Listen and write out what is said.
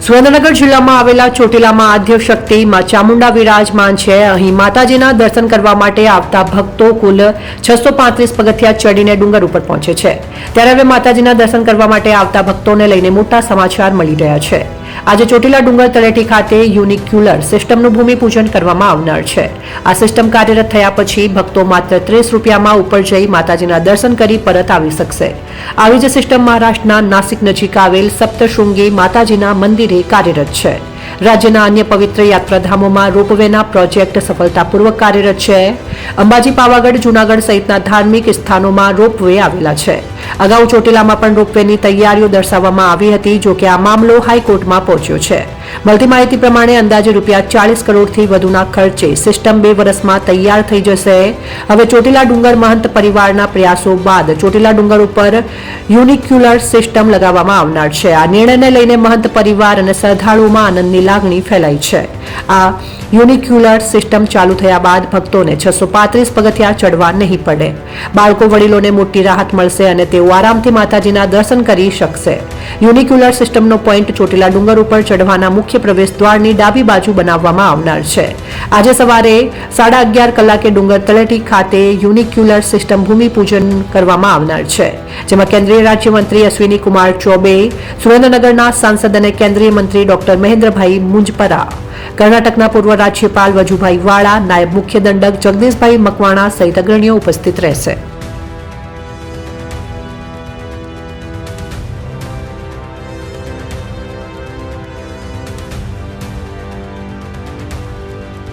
સુરેન્દ્રનગર જિલ્લામાં આવેલા ચોટીલામાં આદ્ય શક્તિ માં ચામુંડા વિરાજમાન છે। અહીં માતાજીના દર્શન કરવા માટે આવતા ભક્તો કુલ 635 પગથિયા ચડીને ડુંગર ઉપર પહોંચે છે। ત્યારે હવે માતાજીના દર્શન કરવા માટે આવતા ભક્તોને લઈને મોટા સમાચાર મળી રહ્યા છે। આજે ચોટીલા ડુંગર તળેટી ખાતે યુનિક્યુલર સિસ્ટમનું ભૂમિપૂજન કરવામાં આવનાર છે। આ સિસ્ટમ કાર્યરત થયા પછી ભક્તો માત્ર 30 રૂપિયામાં ઉપર જઈ માતાજીના દર્શન કરી પરત આવી શકશે। આવી જ સિસ્ટમ મહારાષ્ટ્રના નાસિક નજીક આવેલ સપ્તશૃંગી માતાજીના મંદિરે કાર્યરત છે। રાજ્યના અન્ય પવિત્ર યાત્રાધામોમાં રોપવેના પ્રોજેક્ટ સફળતાપૂર્વક કાર્યરત છે। અંબાજી, પાવાગઢ, જૂનાગઢ સહિતના ધાર્મિક સ્થાનોમાં રોપવે આવેલા છે। અગાઉ ચોટીલામાં પણ રોપવેની તૈયારીઓ દર્શાવવામાં આવી હતી, જો કે આ મામલો હાઈકોર્ટમાં પહોંચ્યો છે। મળતી માહિતી પ્રમાણે અંદાજે ₹40 કરોડથી વધુના ખર્ચે સિસ્ટમ 2 વર્ષમાં તૈયાર થઈ જશે। હવે ચોટીલા ડુંગર મહંત પરિવારના પ્રયાસો બાદ ચોટીલા ડુંગર ઉપર યુનિક્યુલર સિસ્ટમ લગાવવામાં આવનાર છે। આ નિર્ણયને લઈને મહંત પરિવાર અને શ્રદ્ધાળુઓમાં આનંદની લાગણી ફેલાઈ છે। આ યુનિક્યુલર સિસ્ટમ ચાલુ થયા બાદ ભક્તોને 635 પગથિયા ચડવા નહીં પડે। બાળકો, વડીલોને મોટી રાહત મળશે અને તેઓ આરામથી માતાજીના દર્શન કરી શકશે। યુનિક્યુલર સિસ્ટમનો પોઈન્ટ ચોટીલા ડુંગર ઉપર ચઢવાના મુખ્ય પ્રવેશ દ્વારની ડાબી બાજુ બનાવવામાં આવનાર છે। આજે સવારે 11:30 કલાકે ડુંગર તળેટી ખાતે યુનિક્યુલર સિસ્ટમ ભૂમિપૂજન કરવામાં આવનાર છે, જેમાં કેન્દ્રીય રાજ્યમંત્રી અશ્વિની કુમાર ચૌબે, સુરેન્દ્રનગરના સાંસદ અને કેન્દ્રીય મંત્રી ડોક્ટર મહેન્દ્રભાઈ મુંજપરા, કર્ણાટકના પૂર્વ રાજ્યપાલ વજુભાઈ વાળા, નાયબ મુખ્ય દંડક જગદીશભાઈ મકવાણા સહિત અગ્રણીઓ ઉપસ્થિત રહેશે।